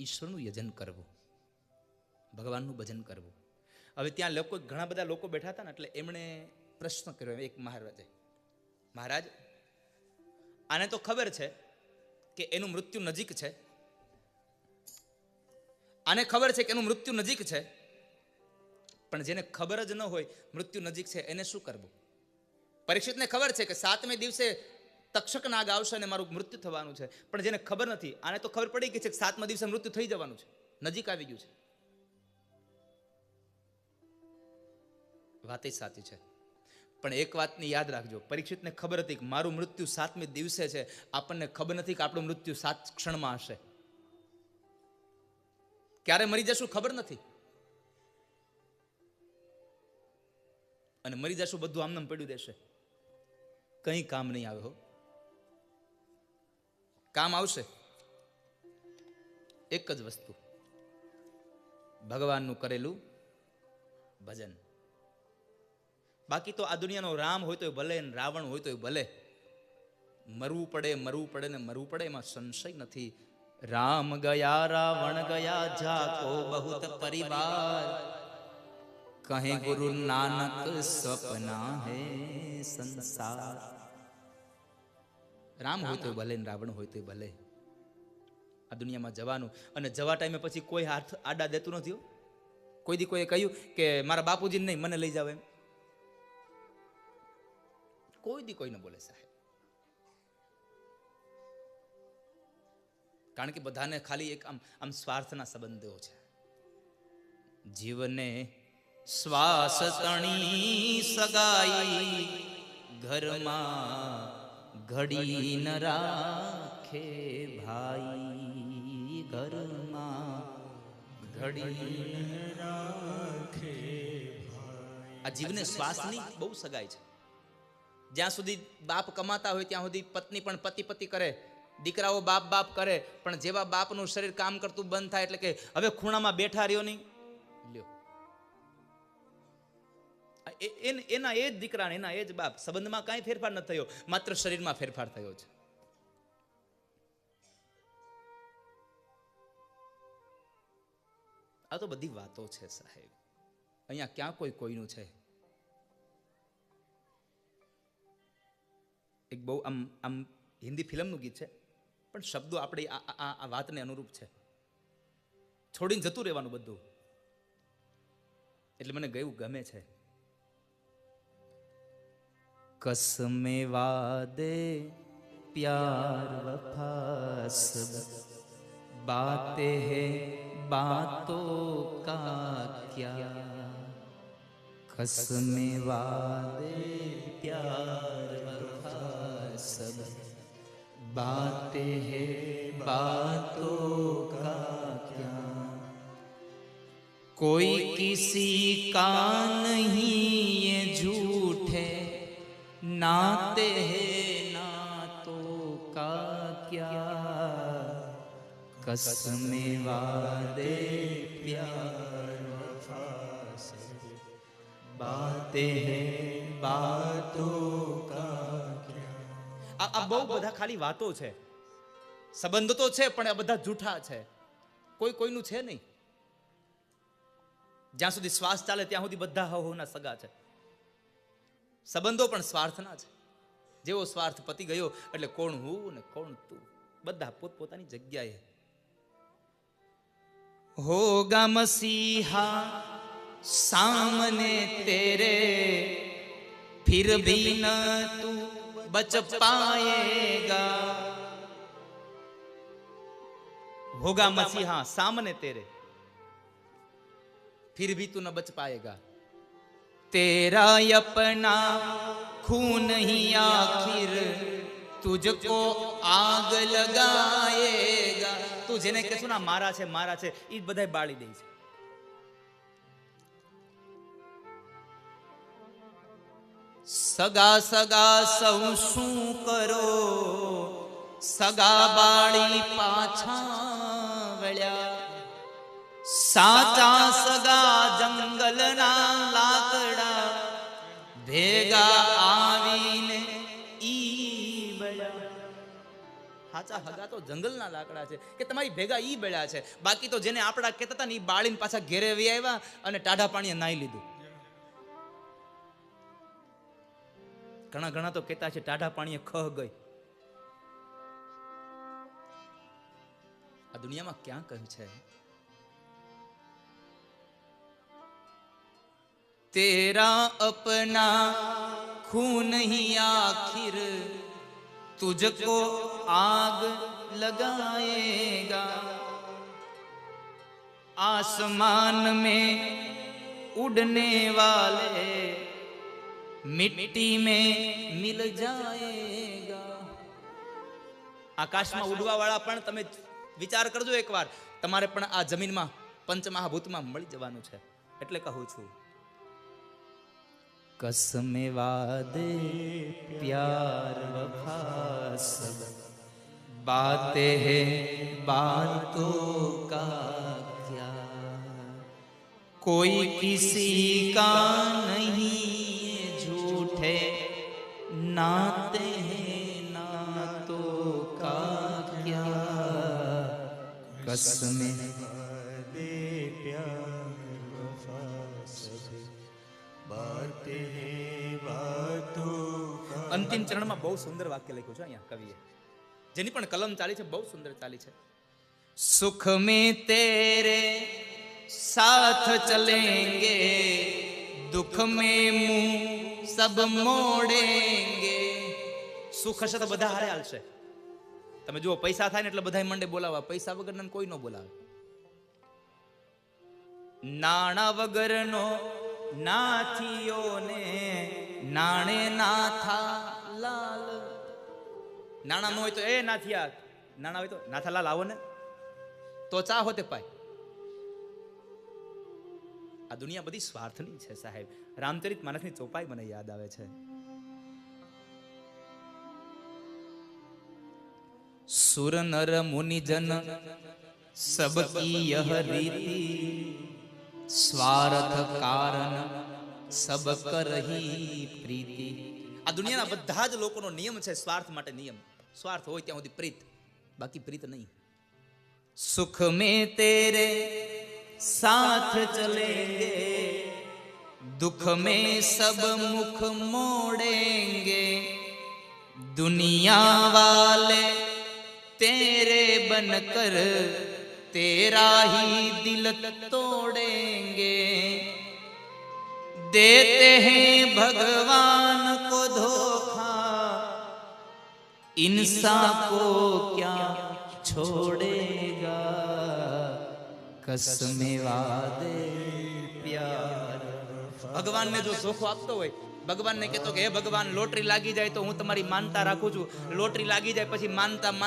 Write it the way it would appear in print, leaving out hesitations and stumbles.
ઈશ્વરનું યજન કરવું, ભગવાનનું ભજન કરવું. હવે ત્યાં લોકો, ઘણા બધા લોકો બેઠા હતા ને, એટલે એમણે પ્રશ્ન કર્યો એક મહારાજે, મહારાજ આને તો ખબર છે કે એનું મૃત્યુ નજીક છે, આને ખબર છે કે એનું મૃત્યુ નજીક છે, પણ જેને ખબર જ ન હોય મૃત્યુ નજીક છે એને શું કરવું? પરીક્ષિતને ખબર છે કે 7મે દિવસે તક્ષક નાગ આવશે અને મારું મૃત્યુ થવાનું છે, પણ જેને ખબર નથી, આને તો ખબર પડી ગઈ છે કે 7મા દિવસે મૃત્યુ થઈ જવાનું છે, નજીક આવી ગયું છે. વાત સાચી છે, પણ એક વાતની યાદ રાખજો, પરીક્ષિતને ખબર હતી કે મારું મૃત્યુ 7મે દિવસે છે, આપણને ખબર નથી કે આપણું મૃત્યુ 7 ક્ષણમાં હશે. ક્યારે મરી જશું ખબર નથી, અને મરી જશું બધું આમનામ પડ્યું રહેશે, કંઈ કામ નહીં આવે. હો, કામ આવશે એક જ વસ્તુ, ભગવાનનું કરેલું ભજન. બાકી તો આ દુનિયાનો રામ હોય તો ભલે, રાવણ હોય તો ભલે, મરવું પડે ને મરવું પડે, એમાં સંશય નથી. રામ ગયા રાવણ ગયા, જાકો બહુત પરિવાર, કહે ગુરુ નાનક સપના હે સંસાર. રામ હોય તો ભલે, રાવણ હોય તો ભલે, આ દુનિયામાં જવાનું. અને જવા ટાઈમે પછી કોઈ હાથ આડા દેતું નથી. કોઈ દી કોઈએ કહ્યું કે મારા બાપુજીને નહીં, મને લઈ જાવ એમ? કોઈ દી કોઈ ન બોલે સાહેબ, કારણ કે બધાને ખાલી એક આમ સ્વાર્થના સંબંધો છે. જીવને શ્વાસ તણી સગાઈ, ઘરમાં ઘડી ન રાખે ભાઈ, ઘરમાં ઘડી ન રાખે ભાઈ. આ જીવને શ્વાસની બહુ સગાઈ છે. જ્યાં સુધી બાપ કમાતા હોય ત્યાં સુધી પત્ની પણ પતિ કરે, દીકરાઓ બાપ કરે, પણ જેવા બાપનું શરીર કામ કરતું બંધ થાય એટલે કે હવે ખૂણામાં બેઠા રહ્યો નહીં, લ્યો, એના એ જ દીકરા, એના એ જ બાપ. સંબંધમાં કાંઈ ફેરફાર ન થયો, માત્ર શરીરમાં ફેરફાર થયો છે. આ તો બધી વાતો છે સાહેબ, અહીંયા ક્યાં કોઈનું છે? એક બહુ આમ હિન્દી ફિલ્મનું ગીત છે, પણ શબ્દો આપણે આ વાતને અનુરૂપ છે. છોડીને જતું રહેવાનું બધું, એટલે મને ગયું ગમે છે. कसमे वादे प्यार वफा सब, बातें हैं बातों का क्या, कसमे वादे प्यार वफा सब, बातें हैं बातों का क्या, कोई किसी का नहीं ये झूठे नाते हैं नातों का क्या, कसमे वादे प्यार वफा से, बातें हैं बातों का क्या. આ બહુ બધા ખાલી વાતો છે, સંબંધ તો છે પણ આ બધા જૂઠા છે, કોઈનું છે નહીં. જ્યાં સુધી શ્વાસ ચાલે ત્યાં સુધી બધા હોના સગા છે. સંબંધો પણ સ્વાર્થના છે. જેવો સ્વાર્થ પતી ગયો એટલે કોણ હું ને કોણ તું, બધા પોતપોતાની જગ્યાએ. હોગા મસીહા સામને તેરે, ફિર ભી ન તું બચ પાએગા. હોગા મસીહા સામને તેરે, फिर भी तू न बच पाएगा. तेरा अपना खून ही आखिर तुझको आग लगाएगा. તું જેને કહેશું ના મારા છે એ બધાય બાળી દે છે. સગા સૌ શું કરો, સગા બાળી પાછા વળ્યા. સાચા સગા જંગલના લાકડા ભેગા આવીને ઈ બળ્યા. સાચા હગા તો જંગલના લાકડા છે કે તમારી ભેગા ઈ બેળ્યા છે. બાકી તો જેને આપડા કહેતા હતા ને ઈ બાળીને પાછા ઘેરે વી આવ્યા અને ટાઢા પાણીએ નાઈ લીધું. ઘણા તો કહેતા છે ટાઢા પાણીએ ખહ ગઈ. આ દુનિયામાં ક્યાં કહ્યું છે તેરા અપના ખૂન ही आखिर तुझको आग लगाएगा, आसमान में उड़ने वाले मिट्टी में मिल जाएगा. આકાશમાં ઉડવા વાળા પણ તમે વિચાર કરજો એકવાર, તમારે પણ આ જમીનમાં પંચમહાભૂતમાં મળી જવાનું છે. એટલે કહું છું कसमे वादे प्यार वफा सब बातें हैं बातों का क्या, कोई किसी का नहीं झूठे नाते हैं नातों का क्या, कसमे वादे प्यार वफा सब અંતિમ ચરણમાં બહુ સુંદર વાક્ય લખ્યું છે અહીંયા કવિએ, જેની પણ કલમ ચાલી છે, બહુ સુંદર ચાલી છે. સુખ में तेरे साथ चलेंगे, दुख में मुंह सब मोड़ेंगे. સુખ હશે તો બધા હારે હાલશે. તમે જુઓ પૈસા થાય ને એટલે બધા મંડે બોલાવા, પૈસા વગરના કોઈ ન બોલાવે. નાણા વગરનો નાથીઓને નાણે નાથા લાલ. નાણા ન હોય તો એ નાથિયા, નાણા હોય તો નાથા લાલ આવો ને તો ચા હોતે પાય. આ દુનિયા બધી સ્વાર્થની છે સાહેબ. રામચરિત માનસની ચોપાઈ મને યાદ આવે છે. સુર નર મુનિ જન સબકી યહ રીતિ, સ્વાર્થ કારણ સબ કરહી પ્રીતિ. આ દુનિયાના બધા જ લોકોનો નિયમ છે સ્વાર્થ માટે નિયમ. સ્વાર્થ હોય ત્યાં સુધી પ્રીત, બાકી પ્રીત નહીં. સુખ में तेरे साथ चलेंगे, दुख में सब मुख मोड़ेंगे, दुनिया वाले तेरे बनकर तेरा ही दिल तोड़ेंगे, देते हैं भगवान को धोखा, इंसान को क्या छोड़ेगा, कसमे वादे प्यार. ભગવાનને જો ધોખો આપતો હોય, ભગવાનને કહેતો કે હે ભગવાન લોટરી લાગી જાય તો હું તમારી માનતા રાખું છું, લોટરી લાગી જાય પછી માનતા